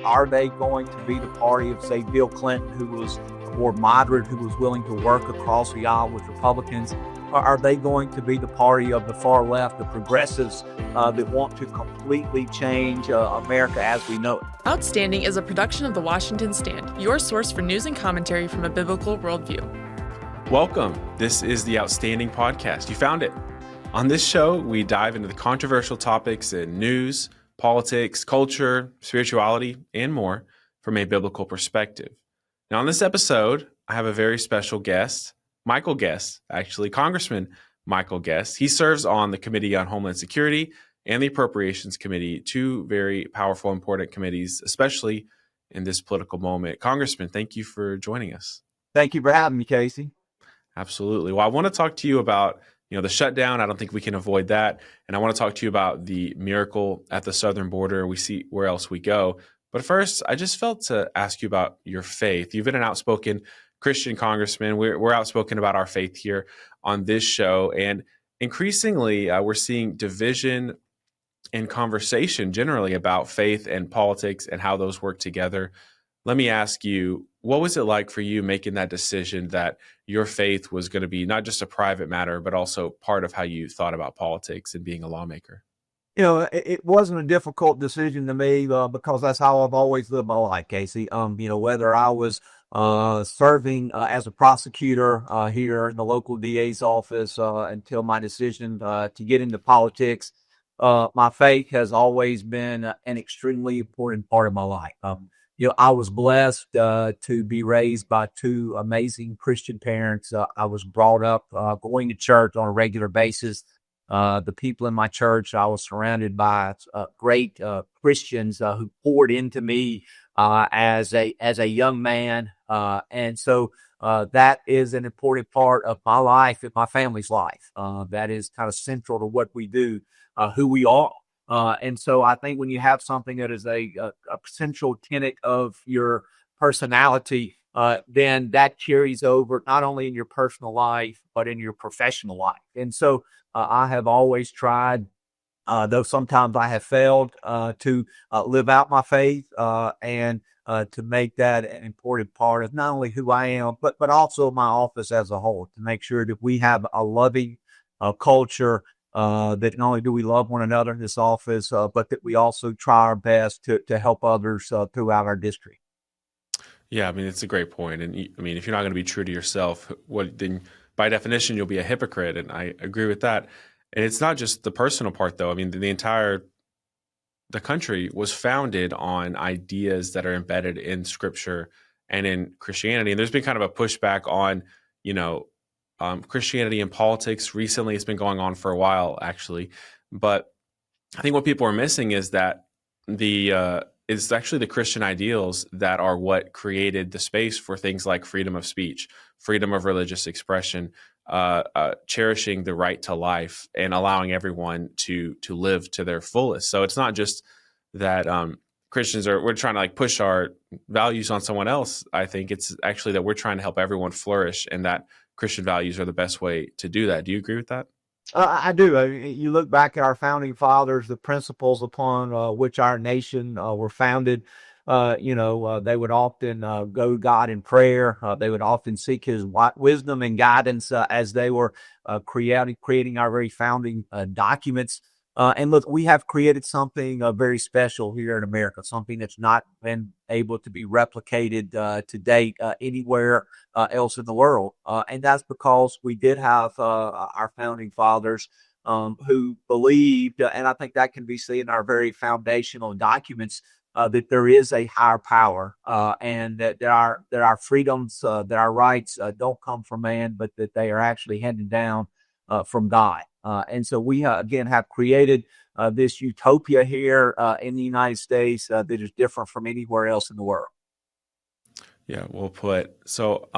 Are they going to be the party of, say, Bill Clinton, who was more moderate, who was willing to work across the aisle with Republicans? Or are they going to be the party of the far left, the progressives that want to completely change America as we know it? Outstanding is a production of The Washington Stand, your source for news and commentary from a biblical worldview. Welcome. This is the Outstanding Podcast. You found it. On this show, we dive into the controversial topics in news, politics, culture, spirituality, and more from a biblical perspective. Now, on this episode, I have a very special guest, Michael Guest, actually, Congressman Michael Guest. He serves on the Committee on Homeland Security and the Appropriations Committee, two very powerful, important committees, especially in this political moment. Congressman, thank you for joining us. Thank you for having me, Casey. Absolutely. Well, I want to talk to you about, the shutdown. I don't think we can avoid that. And I want to talk to you about the miracle at the southern border. We see where else we go. But first, I just felt to ask you about your faith. You've been an outspoken Christian congressman. We're outspoken about our faith here on this show. And increasingly, we're seeing division in conversation generally about faith and politics and how those work together. Let me ask you, what was it like for you making that decision that your faith was going to be not just a private matter, but also part of how you thought about politics and being a lawmaker? It wasn't a difficult decision to me because that's how I've always lived my life, Casey. Whether I was serving as a prosecutor here in the local DA's office until my decision to get into politics, my faith has always been an extremely important part of my life. I was blessed to be raised by two amazing Christian parents. I was brought up going to church on a regular basis. The people in my church, I was surrounded by great Christians who poured into me as a young man. And so that is an important part of my life and my family's life. That is kind of central to what we do, who we are. And so I think when you have something that is a central tenet of your personality, then that carries over not only in your personal life, but in your professional life. And so I have always tried, though sometimes I have failed, to live out my faith and to make that an important part of not only who I am, but also my office as a whole, to make sure that we have a loving culture, that not only do we love one another in this office, but that we also try our best to help others throughout our district. Yeah, it's a great point. And if you're not going to be true to yourself, then by definition, you'll be a hypocrite. And I agree with that. And it's not just the personal part, though. The country was founded on ideas that are embedded in Scripture and in Christianity. And there's been kind of a pushback on, Christianity and politics. Recently, it's been going on for a while, actually. But I think what people are missing is that it's actually the Christian ideals that are what created the space for things like freedom of speech, freedom of religious expression, cherishing the right to life, and allowing everyone to live to their fullest. So it's not just that Christians we're trying to push our values on someone else. I think it's actually that we're trying to help everyone flourish, and that Christian values are the best way to do that. Do you agree with that? I do. You look back at our founding fathers, the principles upon which our nation were founded. They would often go to God in prayer. They would often seek His wisdom and guidance as they were creating our very founding documents. And look, we have created something very special here in America, something that's not been able to be replicated to date anywhere else in the world. And that's because we did have our founding fathers who believed, and I think that can be seen in our very foundational documents, that there is a higher power and that our freedoms, that our rights don't come from man, but that they are actually handed down from God. And so we, again, have created this utopia here in the United States that is different from anywhere else in the world. Yeah, well put. So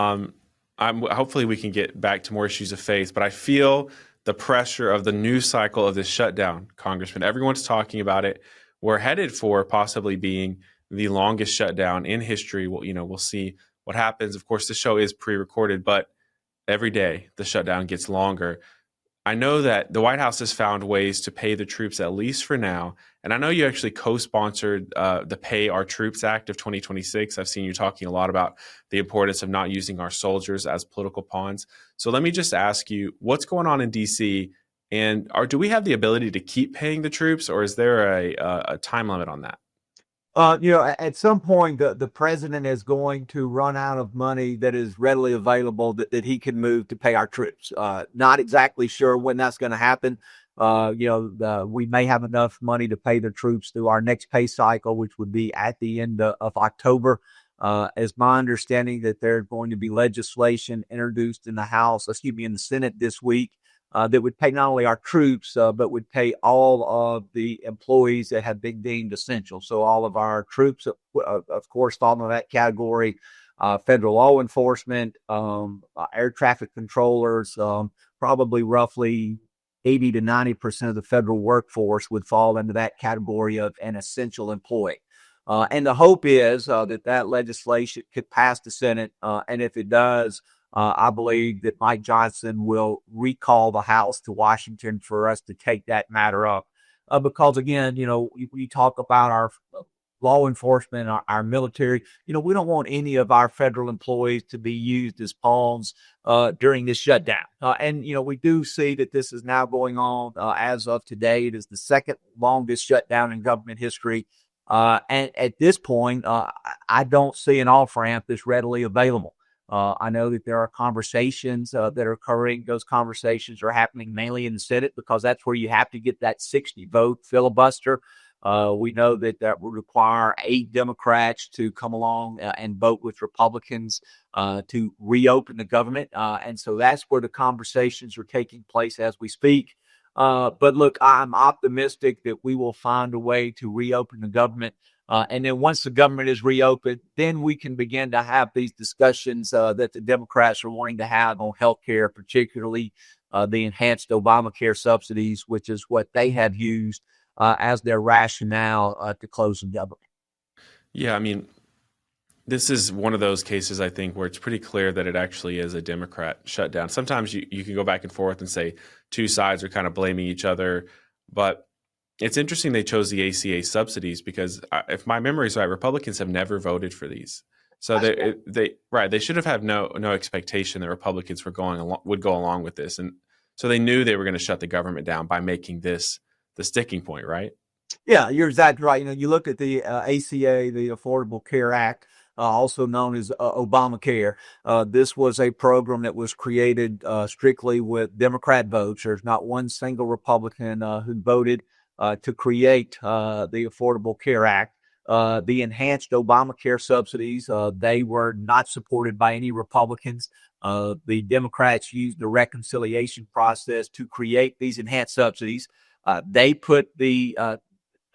hopefully we can get back to more issues of faith, but I feel the pressure of the news cycle of this shutdown, Congressman. Everyone's talking about it. We're headed for possibly being the longest shutdown in history. We'll see what happens. Of course, the show is pre-recorded, but every day the shutdown gets longer. I know that the White House has found ways to pay the troops, at least for now. And I know you actually co-sponsored the Pay Our Troops Act of 2026. I've seen you talking a lot about the importance of not using our soldiers as political pawns. So let me just ask you, what's going on in D.C. and do we have the ability to keep paying the troops, or is there a time limit on that? At some point, the president is going to run out of money that is readily available that he can move to pay our troops. Not exactly sure when that's going to happen. We may have enough money to pay the troops through our next pay cycle, which would be at the end of October. As my understanding that there's going to be legislation introduced in the Senate this week that would pay not only our troops, but would pay all of the employees that have been deemed essential. So all of our troops, of course, fall into that category. Federal law enforcement, air traffic controllers, probably roughly 80 to 90% of the federal workforce would fall into that category of an essential employee. And the hope is that legislation could pass the Senate. And if it does, I believe that Mike Johnson will recall the House to Washington for us to take that matter up. Because again, we talk about our law enforcement, our military, we don't want any of our federal employees to be used as pawns during this shutdown. And we do see that this is now going on as of today. It is the second longest shutdown in government history. And at this point, I don't see an off-ramp that's readily available. I know that there are conversations that are occurring. Those conversations are happening mainly in the Senate because that's where you have to get that 60-vote filibuster. We know that would require 8 Democrats to come along and vote with Republicans to reopen the government. And so that's where the conversations are taking place as we speak. But look, I'm optimistic that we will find a way to reopen the government. And then once the government is reopened, then we can begin to have these discussions that the Democrats are wanting to have on health care, particularly the enhanced Obamacare subsidies, which is what they have used as their rationale to close the government. Yeah, I mean, this is one of those cases, I think, where it's pretty clear that it actually is a Democrat shutdown. Sometimes you can go back and forth and say two sides are kind of blaming each other, but it's interesting they chose the ACA subsidies because if my memory is right, Republicans have never voted for these. So they should have had no expectation that Republicans would go along with this. And so they knew they were going to shut the government down by making this the sticking point, right? Yeah, you're exactly right. You look at the ACA, the Affordable Care Act, also known as Obamacare. This was a program that was created strictly with Democrat votes. There's not one single Republican who voted to create the Affordable Care Act. The enhanced Obamacare subsidies, they were not supported by any Republicans. The Democrats used the reconciliation process to create these enhanced subsidies. They put the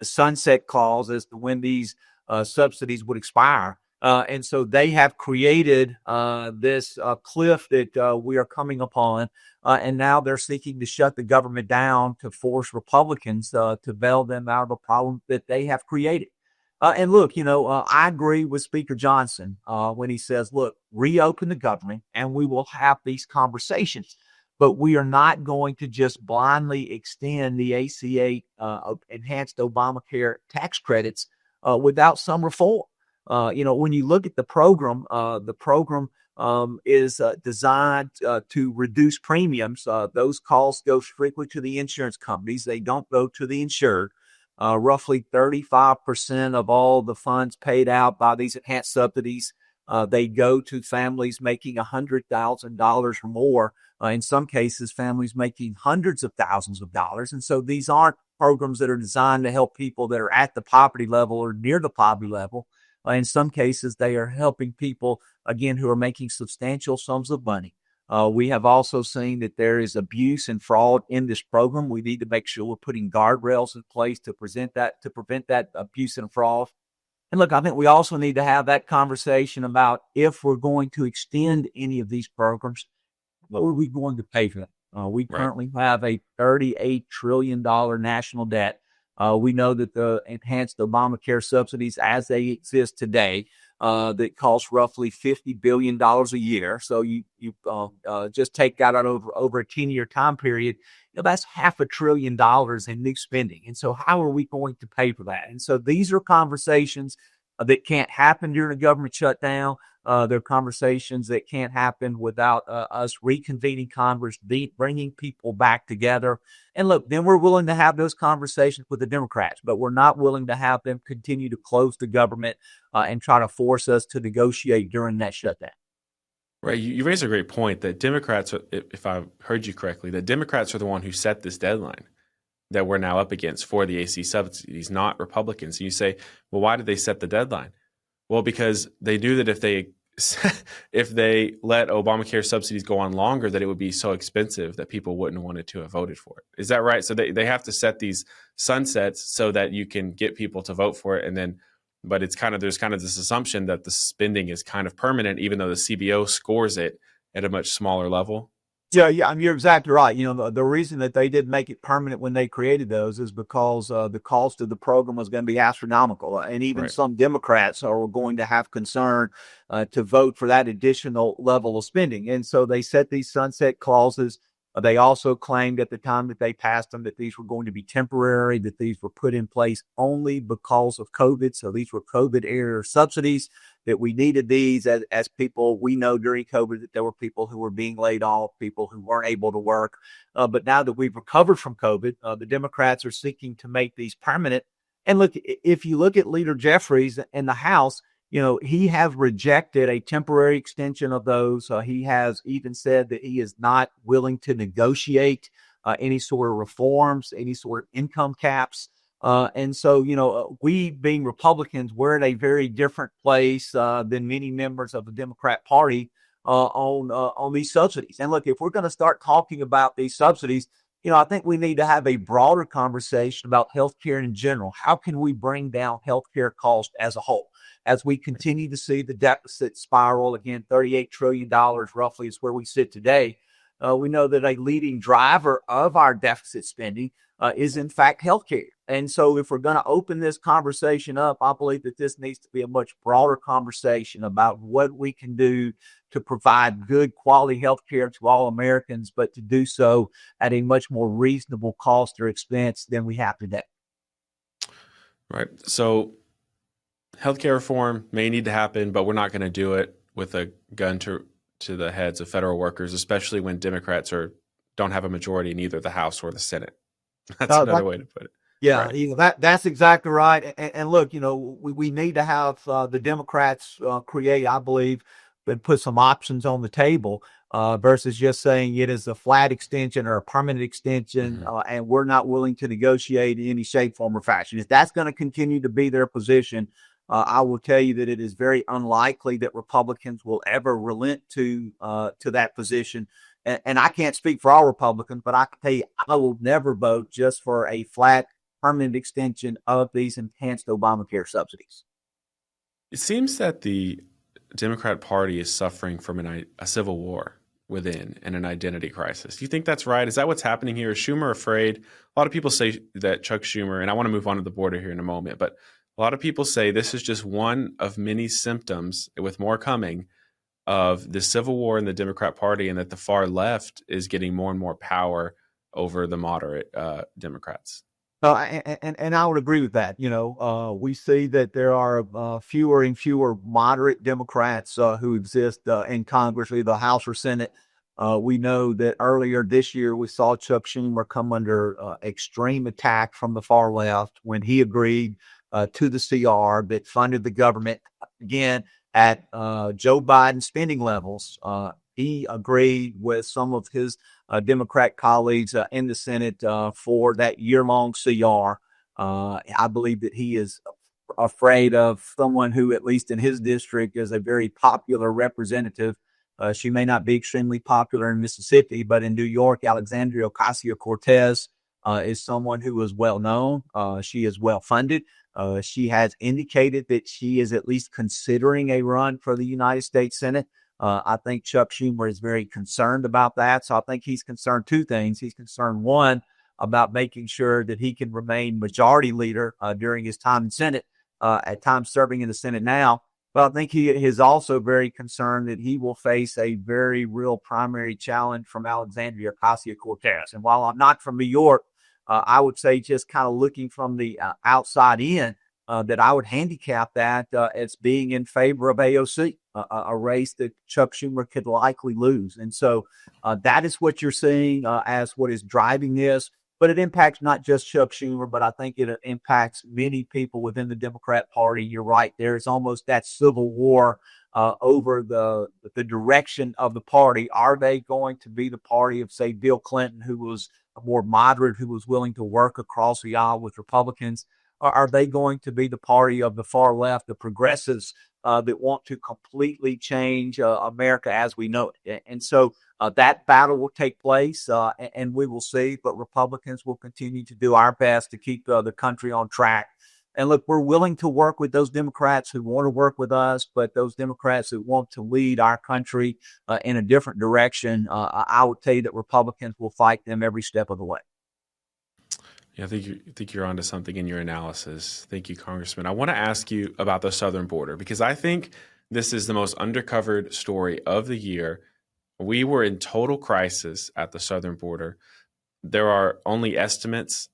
sunset clause as to when these subsidies would expire. And so they have created this cliff that we are coming upon. And now they're seeking to shut the government down to force Republicans to bail them out of a problem that they have created. And look, I agree with Speaker Johnson when he says, look, reopen the government and we will have these conversations. But we are not going to just blindly extend the ACA enhanced Obamacare tax credits without some reform. When you look at the program is designed to reduce premiums. Those costs go strictly to the insurance companies. They don't go to the insured. Roughly 35% of all the funds paid out by these enhanced subsidies, they go to families making $100,000 or more. In some cases, families making hundreds of thousands of dollars. And so these aren't programs that are designed to help people that are at the poverty level or near the poverty level. In some cases, they are helping people, again, who are making substantial sums of money. We have also seen that there is abuse and fraud in this program. We need to make sure we're putting guardrails in place to prevent that abuse and fraud. And look, I think we also need to have that conversation about if we're going to extend any of these programs, what are we going to pay for that? We currently have a $38 trillion national debt. We know that the enhanced Obamacare subsidies as they exist today, that cost roughly $50 billion a year. So you just take that out over a 10-year time period. That's $500 billion in new spending. And so how are we going to pay for that? And so these are conversations that can't happen during a government shutdown. They're conversations that can't happen without us reconvening Congress, bringing people back together. And look, then we're willing to have those conversations with the Democrats, but we're not willing to have them continue to close the government and try to force us to negotiate during that shutdown. Right. You raise a great point that Democrats, if I heard you correctly, that Democrats are the one who set this deadline that we're now up against for the AC subsidies, not Republicans. And you say, well, why did they set the deadline? Well, because they knew that if they let Obamacare subsidies go on longer, that it would be so expensive that people wouldn't want to have voted for it. Is that right? So they have to set these sunsets so that you can get people to vote for it. And then, but there's kind of this assumption that the spending is kind of permanent, even though the CBO scores it at a much smaller level. Yeah, I mean, you're exactly right. The reason that they did make it permanent when they created those is because the cost of the program was going to be astronomical. And even some Democrats are going to have concern to vote for that additional level of spending. And so they set these sunset clauses. They also claimed at the time that they passed them that these were going to be temporary, that these were put in place only because of COVID. So these were COVID-era subsidies, that we needed these as people. We know during COVID that there were people who were being laid off, people who weren't able to work. But now that we've recovered from COVID, the Democrats are seeking to make these permanent. And look, if you look at Leader Jeffries in the House, he has rejected a temporary extension of those. He has even said that he is not willing to negotiate any sort of reforms, any sort of income caps. And so, we being Republicans, we're in a very different place than many members of the Democrat Party on these subsidies. And look, if we're going to start talking about these subsidies, I think we need to have a broader conversation about healthcare in general. How can we bring down healthcare costs as a whole? As we continue to see the deficit spiral, again, $38 trillion roughly is where we sit today. We know that a leading driver of our deficit spending is, in fact, healthcare. And so if we're going to open this conversation up, I believe that this needs to be a much broader conversation about what we can do to provide good quality healthcare to all Americans, but to do so at a much more reasonable cost or expense than we have today. Right. So healthcare reform may need to happen, but we're not going to do it with a gun to the heads of federal workers, especially when Democrats don't have a majority in either the House or the Senate. That's another way to put it. Yeah, right. That's exactly right. And look, we need to have the Democrats create, I believe, and put some options on the table versus just saying it is a flat extension or a permanent extension, and we're not willing to negotiate in any shape, form, or fashion. If that's going to continue to be their position, I will tell you that it is very unlikely that Republicans will ever relent to that position. And I can't speak for all Republicans, but I can tell you I will never vote just for a flat, permanent extension of these enhanced Obamacare subsidies. It seems that the Democrat Party is suffering from a civil war within and an identity crisis. Do you think that's right? Is that what's happening here? Is Schumer afraid? A lot of people say that Chuck Schumer, and I want to move on to the border here in a moment, but a lot of people say this is just one of many symptoms, with more coming, of the civil war in the Democrat Party, and that the far left is getting more and more power over the moderate Democrats. And I would agree with that. We see that there are fewer and fewer moderate Democrats who exist in Congress, either the House or Senate. We know that earlier this year, we saw Chuck Schumer come under extreme attack from the far left when he agreed to the CR that funded the government, again, at Joe Biden spending levels. He agreed with some of his Democrat colleagues in the Senate for that year-long CR. I believe that he is afraid of someone who, at least in his district, is a very popular representative. She may not be extremely popular in Mississippi, but in New York, Alexandria Ocasio-Cortez is someone who is well-known. She is well-funded. She has indicated that she is at least considering a run for the United States Senate. I think Chuck Schumer is very concerned about that. So I think he's concerned two things. He's concerned, one, about making sure that he can remain majority leader during his time in Senate, at times serving in the Senate now. But I think he is also very concerned that he will face a very real primary challenge from Alexandria Ocasio-Cortez. And while I'm not from New York, I would say just kind of looking from the outside in, that I would handicap that as being in favor of AOC, a race that Chuck Schumer could likely lose. And so that is what you're seeing as what is driving this. But it impacts not just Chuck Schumer, but I think it impacts many people within the Democrat Party. You're right. There's almost that civil war over the direction of the party. Are they going to be the party of, say, Bill Clinton, who was more moderate, who was willing to work across the aisle with Republicans? Or are they going to be the party of the far left, the progressives that want to completely change America as we know it? And so that battle will take place, and we will see. But Republicans will continue to do our best to keep the country on track. And look, we're willing to work with those Democrats who want to work with us, but those Democrats who want to lead our country in a different direction, I would tell you that Republicans will fight them every step of the way. Yeah, I think you're onto something in your analysis. Thank you, Congressman. I want to ask you about the southern border because I think this is the most undercovered story of the year. We were in total crisis at the southern border. There are only estimates,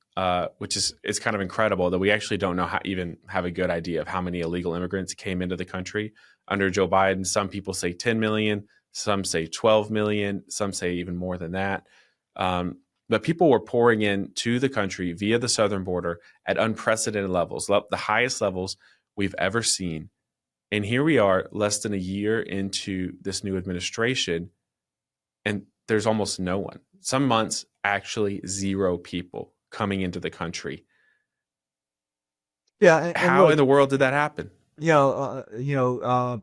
which is it's kind of incredible that we actually don't know even have a good idea of how many illegal immigrants came into the country under Joe Biden. Some people say 10 million, some say 12 million, some say even more than that. But people were pouring into the country via the southern border at unprecedented levels, the highest levels we've ever seen. And here we are less than a year into this new administration, and there's almost no one. Some months, actually zero people coming into the country. Yeah. And How look, in the world did that happen?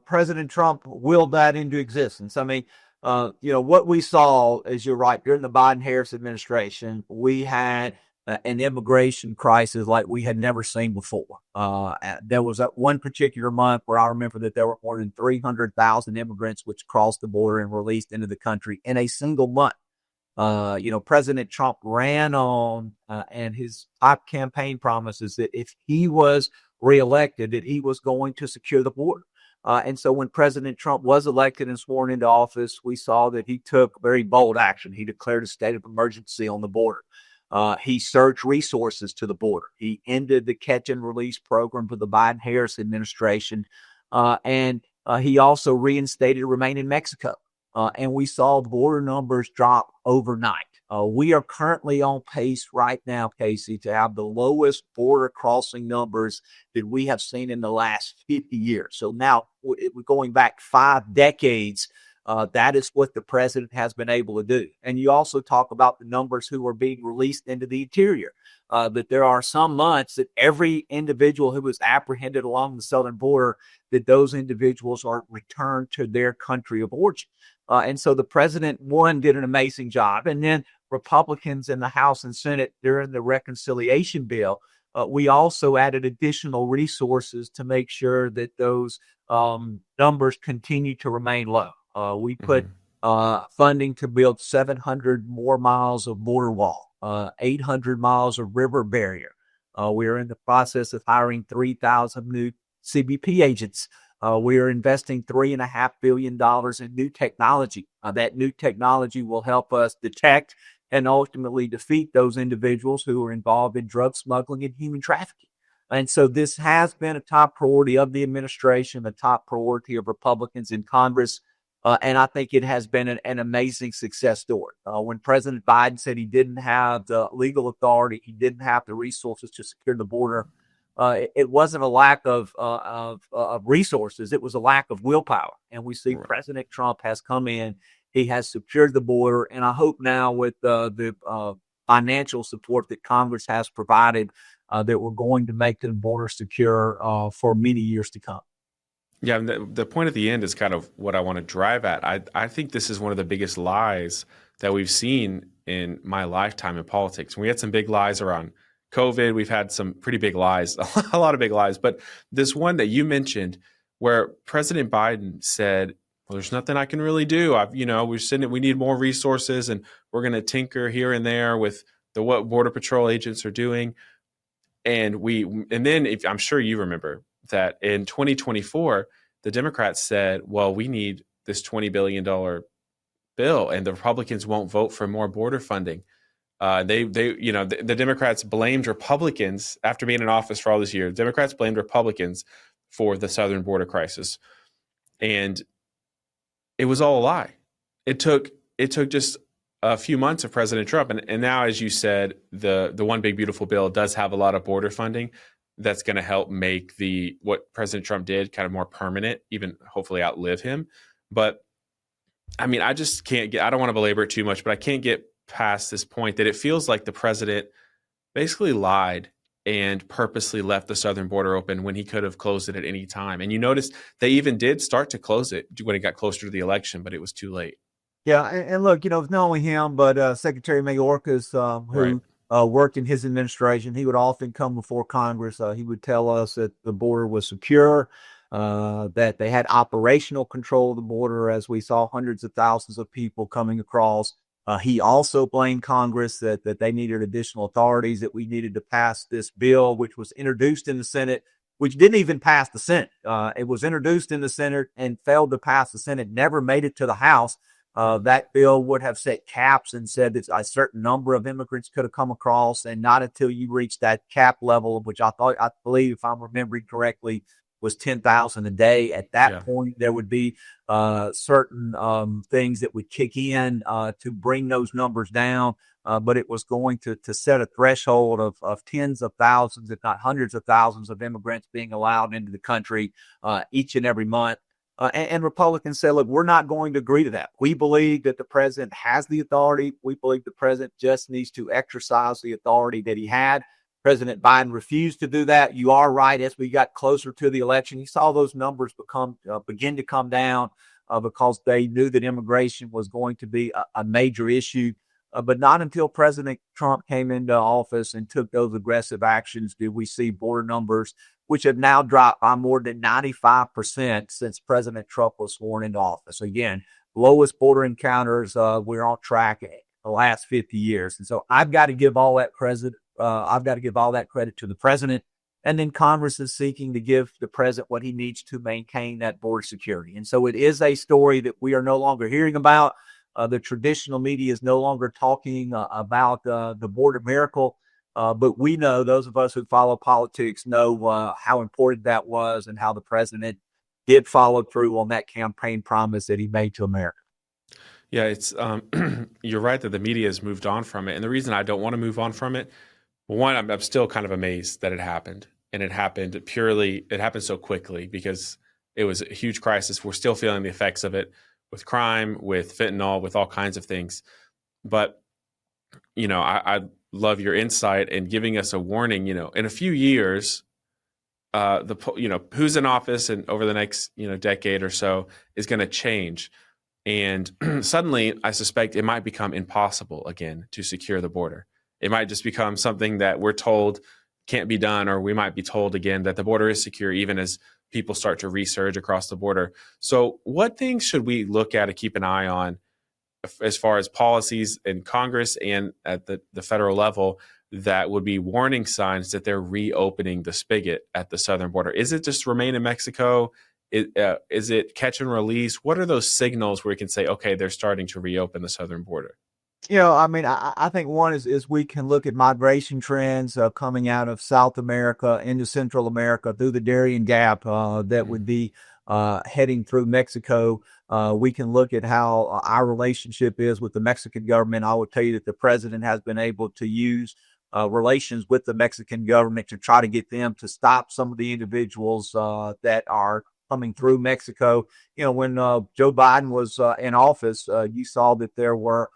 President Trump willed that into existence. I mean, what we saw, as you're right, during the Biden-Harris administration, we had an immigration crisis like we had never seen before. There was that one particular month where I remember that there were more than 300,000 immigrants which crossed the border and released into the country in a single month. President Trump ran on and his top campaign promises that if he was reelected, that he was going to secure the border. And so when President Trump was elected and sworn into office, we saw that he took very bold action. He declared a state of emergency on the border. He surged resources to the border. He ended the catch and release program for the Biden-Harris administration. And he also reinstated Remain in Mexico. And we saw border numbers drop overnight. We are currently on pace right now, Casey, to have the lowest border crossing numbers that we have seen in the last 50 years. So now we're going back 5 decades. That is what the president has been able to do. And you also talk about the numbers who are being released into the interior, that there are some months that every individual who was apprehended along the southern border, that those individuals are returned to their country of origin. And so the president, one, did an amazing job. And then Republicans in the House and Senate during the reconciliation bill, we also added additional resources to make sure that those numbers continue to remain low. We put funding to build 700 more miles of border wall, 800 miles of river barrier. We are in the process of hiring 3,000 new CBP agents. We are investing $3.5 billion in new technology. That new technology will help us detect and ultimately defeat those individuals who are involved in drug smuggling and human trafficking. And so this has been a top priority of the administration, a top priority of Republicans in Congress. And I think it has been an amazing success story. When President Biden said he didn't have the legal authority, he didn't have the resources to secure the border, it wasn't a lack of resources. It was a lack of willpower. And we see President Trump has come in. He has secured the border. And I hope now with the financial support that Congress has provided, that we're going to make the border secure for many years to come. Yeah, and the point at the end is kind of what I want to drive at. I think this is one of the biggest lies that we've seen in my lifetime in politics. We had some big lies around COVID. We've had some pretty big lies, a lot of big lies. But this one that you mentioned where President Biden said, well, there's nothing I can really do. We need more resources and we're going to tinker here and there with what Border Patrol agents are doing. And then if I'm sure you remember that in 2024, the Democrats said, well, we need this $20 billion bill, and the Republicans won't vote for more border funding. The Democrats blamed Republicans after being in office for all this year. Democrats blamed Republicans for the southern border crisis, and it was all a lie. It took just a few months of President Trump, and now, as you said, the One Big Beautiful Bill does have a lot of border funding that's going to help make what President Trump did kind of more permanent, even hopefully outlive him. But I mean, I just can't I don't want to belabor it too much, but I can't get past this point that it feels like the president basically lied and purposely left the southern border open when he could have closed it at any time. And you notice they even did start to close it when it got closer to the election, but it was too late. Yeah, and look, it's not only him, but Secretary Mayorkas, who worked in his administration, he would often come before Congress. He would tell us that the border was secure, that they had operational control of the border, as we saw hundreds of thousands of people coming across. He also blamed Congress that they needed additional authorities, that we needed to pass this bill, which was introduced in the Senate, which didn't even pass the Senate. It was introduced in the Senate and failed to pass the Senate, never made it to the House. That bill would have set caps and said that a certain number of immigrants could have come across, and not until you reach that cap level, which I believe, if I'm remembering correctly, was 10,000 a day. At that point, there would be certain things that would kick in to bring those numbers down. But it was going to set a threshold of tens of thousands, if not hundreds of thousands, of immigrants being allowed into the country each and every month. And Republicans said, look, we're not going to agree to that. We believe that the president has the authority. We believe the president just needs to exercise the authority that he had. President Biden refused to do that. You are right. As we got closer to the election, you saw those numbers begin to come down because they knew that immigration was going to be a major issue. But not until President Trump came into office and took those aggressive actions did we see border numbers, which have now dropped by more than 95% since President Trump was sworn into office. Again, lowest border encounters we're on track in the last 50 years. And so I've got to give all that credit to the president. And then Congress is seeking to give the president what he needs to maintain that border security. And so it is a story that we are no longer hearing about. The traditional media is no longer talking about the border miracle. But we know, those of us who follow politics know how important that was and how the president did follow through on that campaign promise that he made to America. Yeah, it's you're right that the media has moved on from it. And the reason I don't want to move on from it, one, I'm still kind of amazed that it happened. And it happened so quickly because it was a huge crisis. We're still feeling the effects of it with crime, with fentanyl, with all kinds of things. But, I love your insight and giving us a warning, in a few years, who's in office and over the next, decade or so is going to change. And suddenly I suspect it might become impossible again to secure the border. It might just become something that we're told can't be done, or we might be told again that the border is secure, even as people start to resurge across the border. So what things should we look at and keep an eye on as far as policies in Congress and at the federal level that would be warning signs that they're reopening the spigot at the southern border? Is it just remain in Mexico? Is it catch and release? What are those signals where we can say, okay, they're starting to reopen the southern border? I think one is we can look at migration trends coming out of South America into Central America through the Darien Gap that would be heading through Mexico. We can look at how our relationship is with the Mexican government. I would tell you that the president has been able to use relations with the Mexican government to try to get them to stop some of the individuals that are coming through Mexico. When Joe Biden was in office, you saw that there were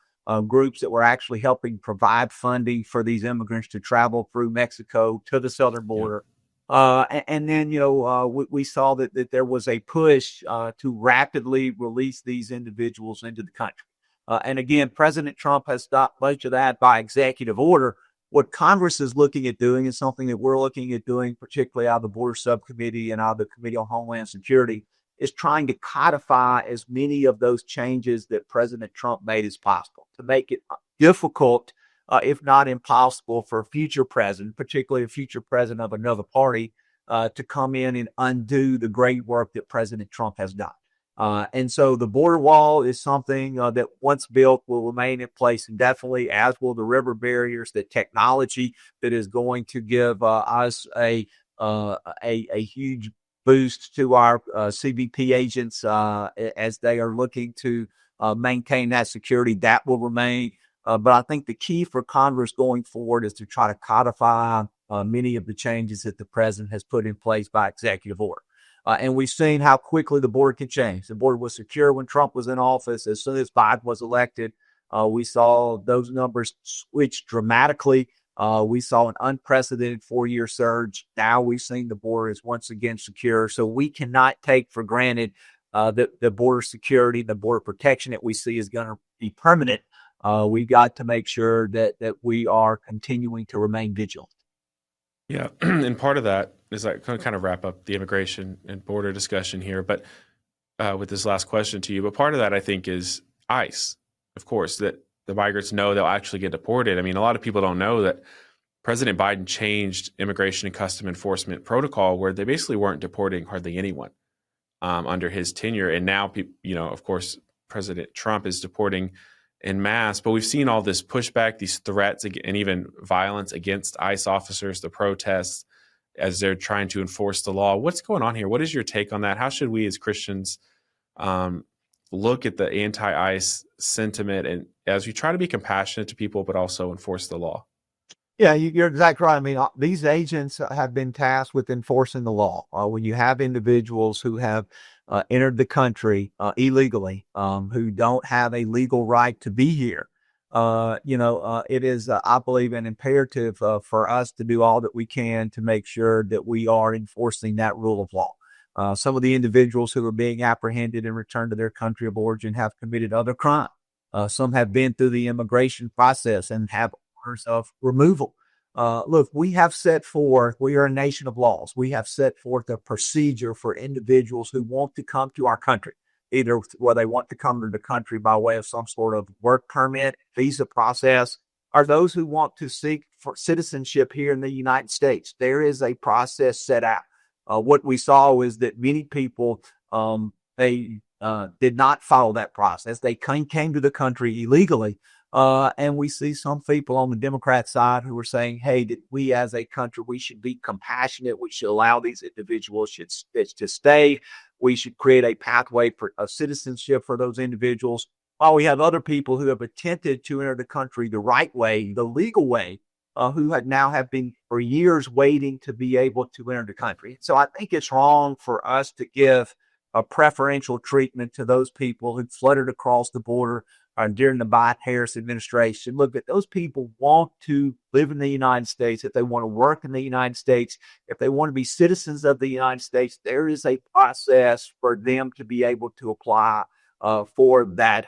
groups that were actually helping provide funding for these immigrants to travel through Mexico to the southern border. And then, we saw that there was a push to rapidly release these individuals into the country. And again, President Trump has stopped much of that by executive order. What Congress is looking at doing is something that we're looking at doing, particularly out of the Border Subcommittee and out of the Committee on Homeland Security, is trying to codify as many of those changes that President Trump made as possible to make it difficult if not impossible, for a future president, particularly a future president of another party, to come in and undo the great work that President Trump has done. And so the border wall is something that once built will remain in place indefinitely, as will the river barriers, the technology that is going to give us a huge boost to our CBP agents as they are looking to maintain that security. That will remain. But I think the key for Congress going forward is to try to codify many of the changes that the president has put in place by executive order. And we've seen how quickly the border can change. The border was secure when Trump was in office. As soon as Biden was elected, we saw those numbers switch dramatically. We saw an unprecedented 4-year surge. Now we've seen the border is once again secure. So we cannot take for granted that the border security, the border protection that we see is going to be permanent. We got to make sure that we are continuing to remain vigilant. Yeah, and part of that is like kind of wrap up the immigration and border discussion here, but with this last question to you. But part of that, I think, is ICE, of course, that the migrants know they'll actually get deported. I mean, a lot of people don't know that President Biden changed immigration and custom enforcement protocol where they basically weren't deporting hardly anyone under his tenure. And now, of course, President Trump is deporting en masse, but we've seen all this pushback, these threats, and even violence against ICE officers, the protests, as they're trying to enforce the law. What's going on here? What is your take on that? How should we as Christians look at the anti-ICE sentiment and as we try to be compassionate to people, but also enforce the law? Yeah, you're exactly right. I mean, these agents have been tasked with enforcing the law. When you have individuals who have entered the country illegally, who don't have a legal right to be here, it is, I believe, an imperative for us to do all that we can to make sure that we are enforcing that rule of law. Some of the individuals who are being apprehended and returned to their country of origin have committed other crimes. Some have been through the immigration process and have orders of removal. Look, we are a nation of laws. We have set forth a procedure for individuals who want to come to our country, either where they want to come to the country by way of some sort of work permit, visa process, or those who want to seek for citizenship here in the United States. There is a process set out. What we saw is that many people, they did not follow that process. They came to the country illegally. And we see some people on the Democrat side who are saying, hey, that we as a country, we should be compassionate. We should allow these individuals to stay. We should create a pathway of citizenship for those individuals. While we have other people who have attempted to enter the country the right way, the legal way, who have been for years waiting to be able to enter the country. So I think it's wrong for us to give a preferential treatment to those people who fluttered across the border during the Biden-Harris administration. Look, if those people want to live in the United States, if they want to work in the United States, if they want to be citizens of the United States, there is a process for them to be able to apply for that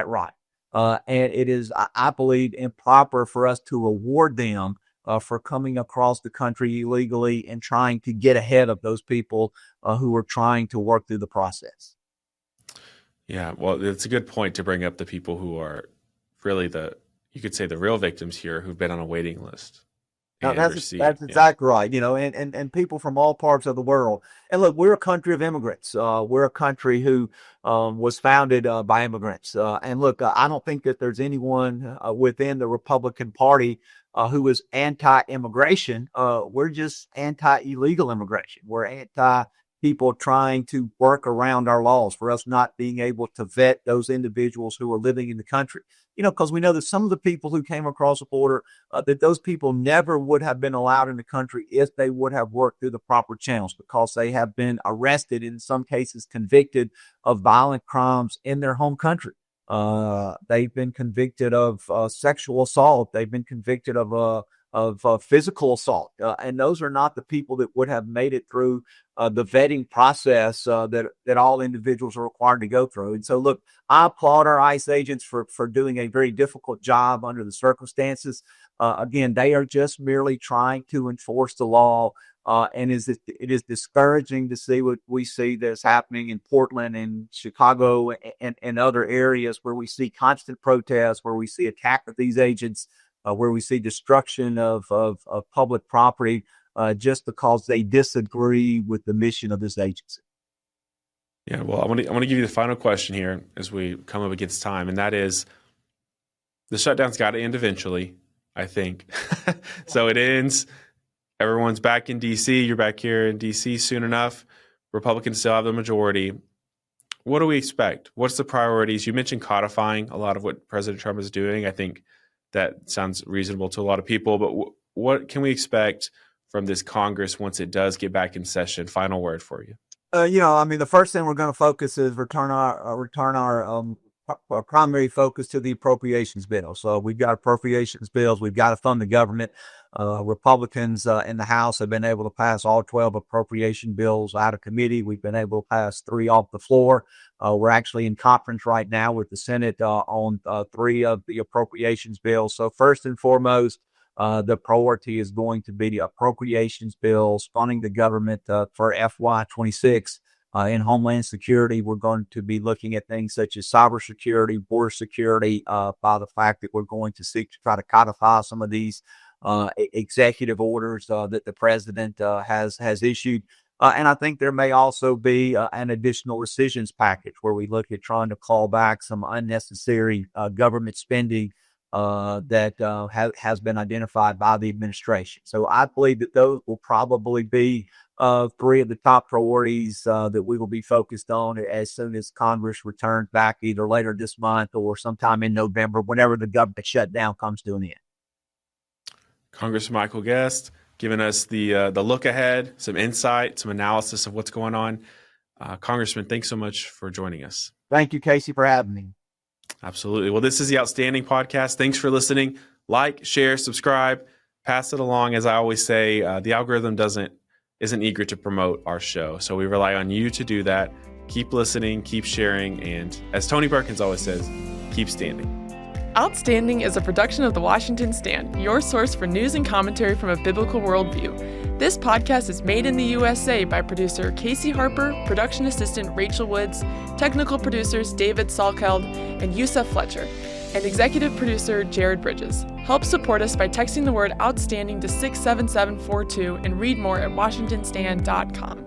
right. And it is, I believe, improper for us to reward them for coming across the country illegally and trying to get ahead of those people who are trying to work through the process. Yeah, well, it's a good point to bring up the people who are really you could say the real victims here who've been on a waiting list. Now, that's exactly right. And people from all parts of the world. And look, we're a country of immigrants. We're a country who was founded by immigrants. And look, I don't think that there's anyone within the Republican Party who is anti-immigration. We're just anti-illegal immigration. We're anti people trying to work around our laws, for us not being able to vet those individuals who are living in the country. Because we know that some of the people who came across the border, that those people never would have been allowed in the country if they would have worked through the proper channels, because they have been arrested, in some cases convicted of violent crimes in their home country. They've been convicted of sexual assault. They've been convicted of physical assault. And those are not the people that would have made it through the vetting process that all individuals are required to go through. And so, look, I applaud our ICE agents for doing a very difficult job under the circumstances. Again, they are just merely trying to enforce the law. And it is discouraging to see what we see that's happening in Portland and Chicago and other areas where we see constant protests, where we see attack of these agents. where we see destruction of public property just because they disagree with the mission of this agency. Yeah, well, I want to give you the final question here as we come up against time, and that is, the shutdown's got to end eventually, I think. So it ends. Everyone's back in D.C. You're back here in D.C. soon enough. Republicans still have the majority. What do we expect? What's the priorities? You mentioned codifying a lot of what President Trump is doing. I think that sounds reasonable to a lot of people, but what can we expect from this Congress once it does get back in session? Final word for you. The first thing we're going to focus is return our primary focus to the appropriations bill. So we've got appropriations bills. We've got to fund the government. Republicans in the House have been able to pass all 12 appropriation bills out of committee. We've been able to pass 3 off the floor. We're actually in conference right now with the Senate on 3 of the appropriations bills. So first and foremost, the priority is going to be the appropriations bills, funding the government for FY26. In Homeland Security, we're going to be looking at things such as cybersecurity, border security, by the fact that we're going to seek to try to codify some of these executive orders that the president has issued. And I think there may also be an additional rescissions package where we look at trying to call back some unnecessary government spending that has been identified by the administration. So I believe that those will probably be 3 of the top priorities that we will be focused on as soon as Congress returns back either later this month or sometime in November, whenever the government shutdown comes to an end. Congressman Michael Guest giving us the look ahead, some insight, some analysis of what's going on. Congressman, thanks so much for joining us. Thank you, Casey, for having me. Absolutely. Well, this is the Outstanding Podcast. Thanks for listening. Like, share, subscribe, pass it along. As I always say, the algorithm isn't eager to promote our show, so we rely on you to do that. Keep listening, keep sharing, and as Tony Perkins always says, keep standing. Outstanding is a production of The Washington Stand, your source for news and commentary from a biblical worldview. This podcast is made in the USA by producer Casey Harper, production assistant Rachel Woods, technical producers David Salkeld and Yusuf Fletcher, and executive producer Jared Bridges. Help support us by texting the word OUTSTANDING to 67742 and read more at washingtonstand.com.